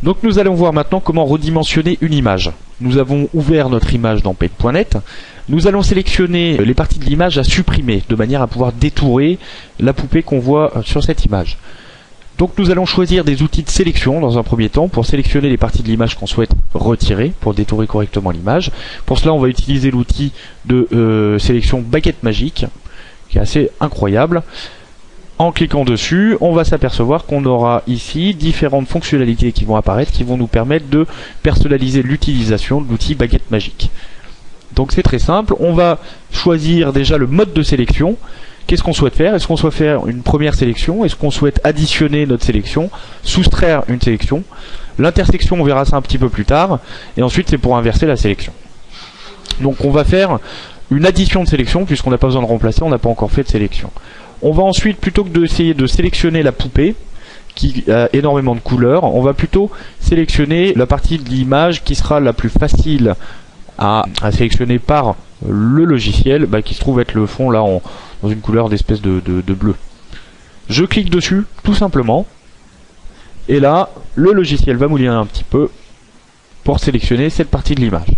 Donc nous allons voir maintenant comment redimensionner une image. Nous avons ouvert notre image dans Paint.net. Nous allons sélectionner les parties de l'image à supprimer, de manière à pouvoir détourer la poupée qu'on voit sur cette image. Donc nous allons choisir des outils de sélection dans un premier temps pour sélectionner les parties de l'image qu'on souhaite retirer, pour détourer correctement l'image. Pour cela on va utiliser l'outil de sélection baguette magique, qui est assez incroyable. En cliquant dessus, on va s'apercevoir qu'on aura ici différentes fonctionnalités qui vont apparaître, qui vont nous permettre de personnaliser l'utilisation de l'outil baguette magique. Donc c'est très simple, on va choisir déjà le mode de sélection. Qu'est-ce qu'on souhaite faire? Est-ce qu'on souhaite faire une première sélection? Est-ce qu'on souhaite additionner notre sélection? Soustraire une sélection? L'intersection, on verra ça un petit peu plus tard. Et ensuite, c'est pour inverser la sélection. Donc on va faire une addition de sélection, puisqu'on n'a pas besoin de remplacer, on n'a pas encore fait de sélection. On va ensuite, plutôt que d'essayer de sélectionner la poupée, qui a énormément de couleurs, on va plutôt sélectionner la partie de l'image qui sera la plus facile à sélectionner par le logiciel, qui se trouve être le fond là dans une couleur d'espèce de bleu. Je clique dessus, tout simplement, et là, le logiciel va mouiller un petit peu pour sélectionner cette partie de l'image.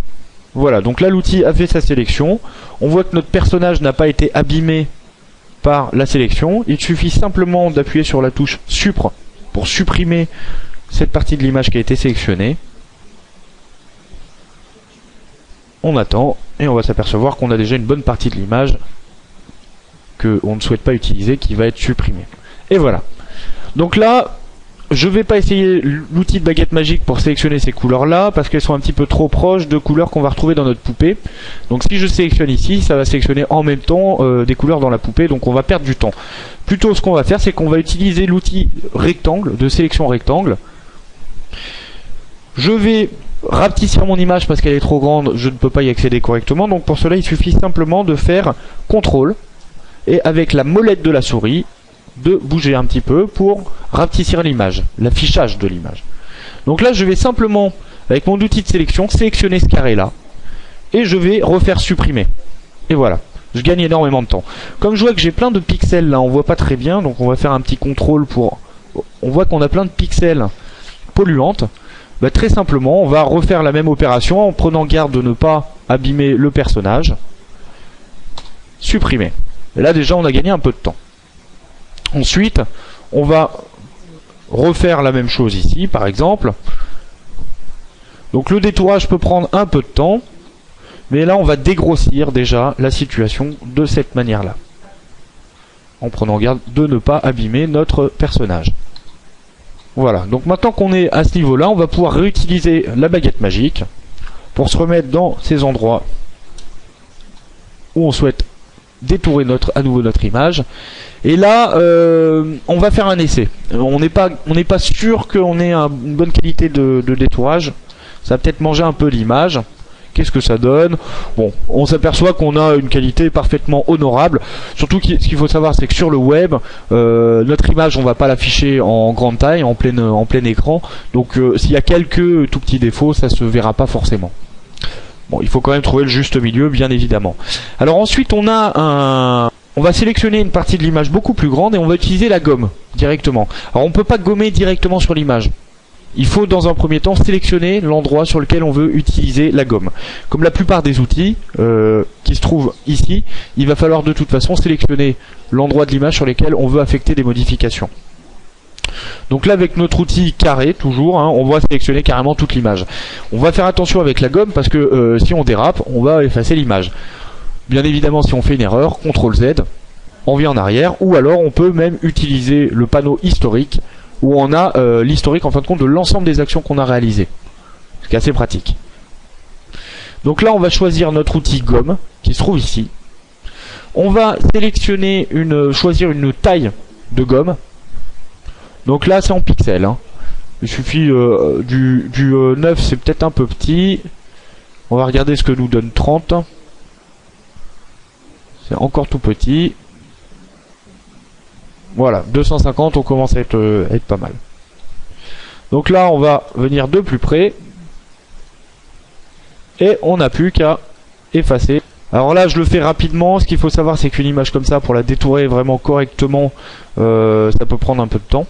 Voilà, donc là l'outil a fait sa sélection. On voit que notre personnage n'a pas été abîmé par la sélection. Il suffit simplement d'appuyer sur la touche Supr pour supprimer cette partie de l'image qui a été sélectionnée. On attend et on va s'apercevoir qu'on a déjà une bonne partie de l'image qu'on ne souhaite pas utiliser qui va être supprimée. Et voilà. Donc là, je ne vais pas essayer l'outil de baguette magique pour sélectionner ces couleurs-là, parce qu'elles sont un petit peu trop proches de couleurs qu'on va retrouver dans notre poupée. Donc si je sélectionne ici, ça va sélectionner en même temps des couleurs dans la poupée, donc on va perdre du temps. Plutôt, ce qu'on va faire, c'est qu'on va utiliser l'outil rectangle, de sélection rectangle. Je vais rapetissir mon image parce qu'elle est trop grande, je ne peux pas y accéder correctement. Donc pour cela, il suffit simplement de faire CTRL, et avec la molette de la souris, de bouger un petit peu pour rapetissir l'image, l'affichage de l'image. Donc là je vais simplement, avec mon outil de sélection, sélectionner ce carré là, et je vais refaire supprimer. Et voilà, je gagne énormément de temps. Comme je vois que j'ai plein de pixels là, on voit pas très bien, donc on va faire un petit contrôle pour... On voit qu'on a plein de pixels polluantes. Très simplement, on va refaire la même opération en prenant garde de ne pas abîmer le personnage. Supprimer. Et là déjà on a gagné un peu de temps. Ensuite, on va refaire la même chose ici, par exemple. Donc le détourage peut prendre un peu de temps, mais là on va dégrossir déjà la situation de cette manière-là, en prenant garde de ne pas abîmer notre personnage. Voilà, donc maintenant qu'on est à ce niveau-là, on va pouvoir réutiliser la baguette magique pour se remettre dans ces endroits où on souhaite détourer à nouveau notre image. Et là on va faire un essai. On n'est pas sûr qu'on ait une bonne qualité de détourage. Ça va peut-être manger un peu l'image. Qu'est-ce que ça donne? Bon, on s'aperçoit qu'on a une qualité parfaitement honorable. Surtout ce qu'il faut savoir, c'est que sur le web, notre image, on va pas l'afficher en grande taille, en plein écran. Donc s'il y a quelques tout petits défauts, ça se verra pas forcément. Bon, il faut quand même trouver le juste milieu, bien évidemment. Alors ensuite, on va sélectionner une partie de l'image beaucoup plus grande et on va utiliser la gomme directement. Alors on ne peut pas gommer directement sur l'image. Il faut dans un premier temps sélectionner l'endroit sur lequel on veut utiliser la gomme. Comme la plupart des outils qui se trouvent ici, il va falloir de toute façon sélectionner l'endroit de l'image sur lequel on veut affecter des modifications. Donc là avec notre outil carré toujours, on va sélectionner carrément toute l'image. On va faire attention avec la gomme parce que si on dérape, on va effacer l'image. Bien évidemment si on fait une erreur, CTRL Z, on revient en arrière, ou alors on peut même utiliser le panneau historique où on a l'historique en fin de compte de l'ensemble des actions qu'on a réalisées. Ce qui est assez pratique. Donc là on va choisir notre outil gomme qui se trouve ici. On va sélectionner choisir une taille de gomme. Donc là c'est en pixels. Il suffit du 9, c'est peut-être un peu petit. On va regarder ce que nous donne 30. C'est encore tout petit. Voilà, 250, on commence à être pas mal. Donc là, on va venir de plus près. Et on n'a plus qu'à effacer. Alors là, je le fais rapidement. Ce qu'il faut savoir, c'est qu'une image comme ça, pour la détourer vraiment correctement, ça peut prendre un peu de temps.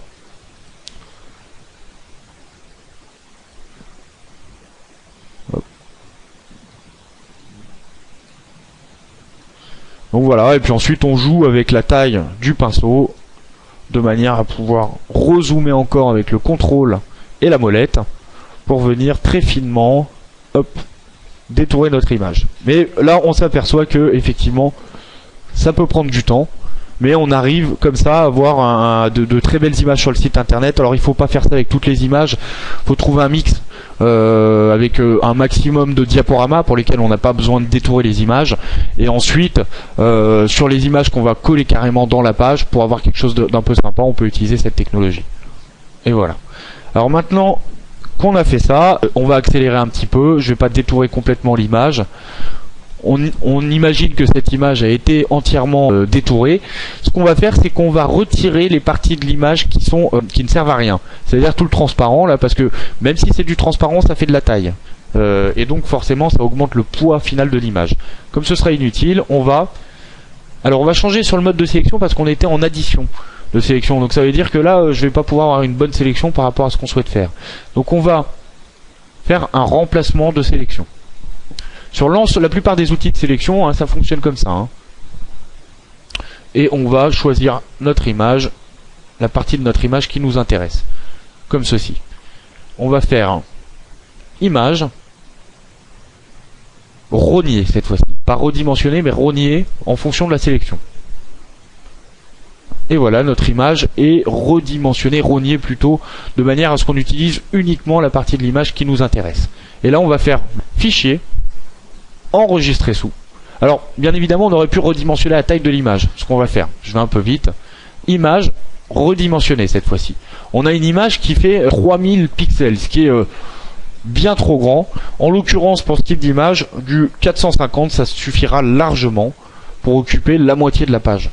Donc voilà, et puis ensuite on joue avec la taille du pinceau de manière à pouvoir rezoomer encore avec le contrôle et la molette pour venir très finement, hop, détourer notre image. Mais là on s'aperçoit que effectivement ça peut prendre du temps, mais on arrive comme ça à avoir de très belles images sur le site internet. Alors il faut pas faire ça avec toutes les images, faut trouver un mix avec un maximum de diaporamas pour lesquels on n'a pas besoin de détourer les images, et ensuite sur les images qu'on va coller carrément dans la page pour avoir quelque chose d'un peu sympa, on peut utiliser cette technologie. Et voilà. Alors maintenant qu'on a fait ça, on va accélérer un petit peu. Je vais pas détourer complètement l'image. On imagine que cette image a été entièrement détourée. Ce qu'on va faire, c'est qu'on va retirer les parties de l'image qui ne servent à rien. C'est-à-dire tout le transparent là, parce que même si c'est du transparent, ça fait de la taille. Et donc forcément, ça augmente le poids final de l'image. Comme ce sera inutile, on va changer sur le mode de sélection parce qu'on était en addition de sélection. Donc ça veut dire que là, je vais pas pouvoir avoir une bonne sélection par rapport à ce qu'on souhaite faire. Donc on va faire un remplacement de sélection. Sur la plupart des outils de sélection, hein, ça fonctionne comme ça. Hein. Et on va choisir notre image, la partie de notre image qui nous intéresse. Comme ceci. On va faire image, rogner cette fois-ci. Pas redimensionner, mais rogner en fonction de la sélection. Et voilà, notre image est redimensionnée, rognée plutôt, de manière à ce qu'on utilise uniquement la partie de l'image qui nous intéresse. Et là, on va faire fichier, enregistrer sous. Alors, bien évidemment, on aurait pu redimensionner la taille de l'image. Ce qu'on va faire, je vais un peu vite. Image, redimensionner cette fois-ci. On a une image qui fait 3000 pixels, ce qui est bien trop grand. En l'occurrence, pour ce type d'image, du 450, ça suffira largement pour occuper la moitié de la page.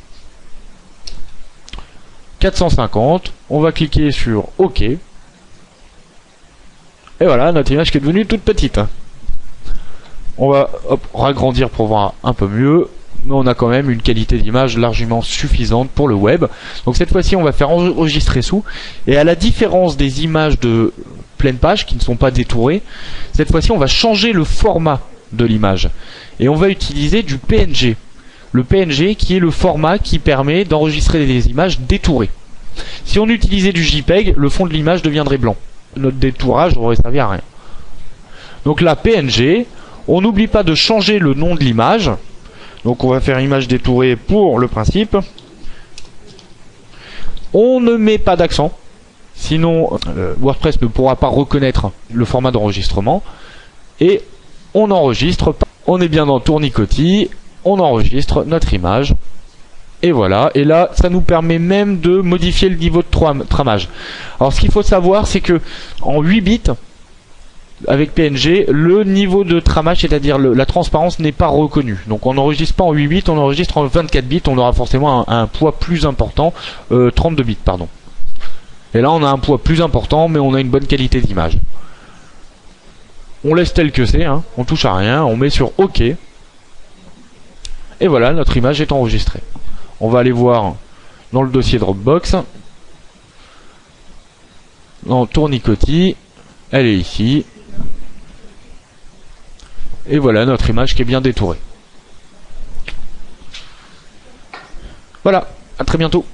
450, on va cliquer sur OK. Et voilà, notre image qui est devenue toute petite. On va ragrandir pour voir un peu mieux, mais on a quand même une qualité d'image largement suffisante pour le web. Donc cette fois-ci, on va faire enregistrer sous, et à la différence des images de pleine page qui ne sont pas détourées, cette fois-ci, on va changer le format de l'image, et on va utiliser du PNG. Le PNG qui est le format qui permet d'enregistrer des images détourées. Si on utilisait du JPEG, le fond de l'image deviendrait blanc. Notre détourage n'aurait servi à rien. Donc là, PNG, on n'oublie pas de changer le nom de l'image. Donc on va faire image détourée pour le principe. On ne met pas d'accent, sinon WordPress ne pourra pas reconnaître le format d'enregistrement. Et on enregistre. On est bien dans Tournicotis. On enregistre notre image. Et voilà. Et là, ça nous permet même de modifier le niveau de tramage. Alors ce qu'il faut savoir, c'est que en 8 bits, avec PNG, le niveau de tramage, c'est-à-dire la transparence, n'est pas reconnu. Donc on n'enregistre pas en 8 bits, on enregistre en 24 bits, on aura forcément un poids plus important, 32 bits, pardon. Et là on a un poids plus important, mais on a une bonne qualité d'image. On laisse tel que c'est, hein, on touche à rien, on met sur OK. Et voilà, notre image est enregistrée. On va aller voir dans le dossier Dropbox, dans Tournicotis, elle est ici. Et voilà notre image qui est bien détourée. Voilà, à très bientôt.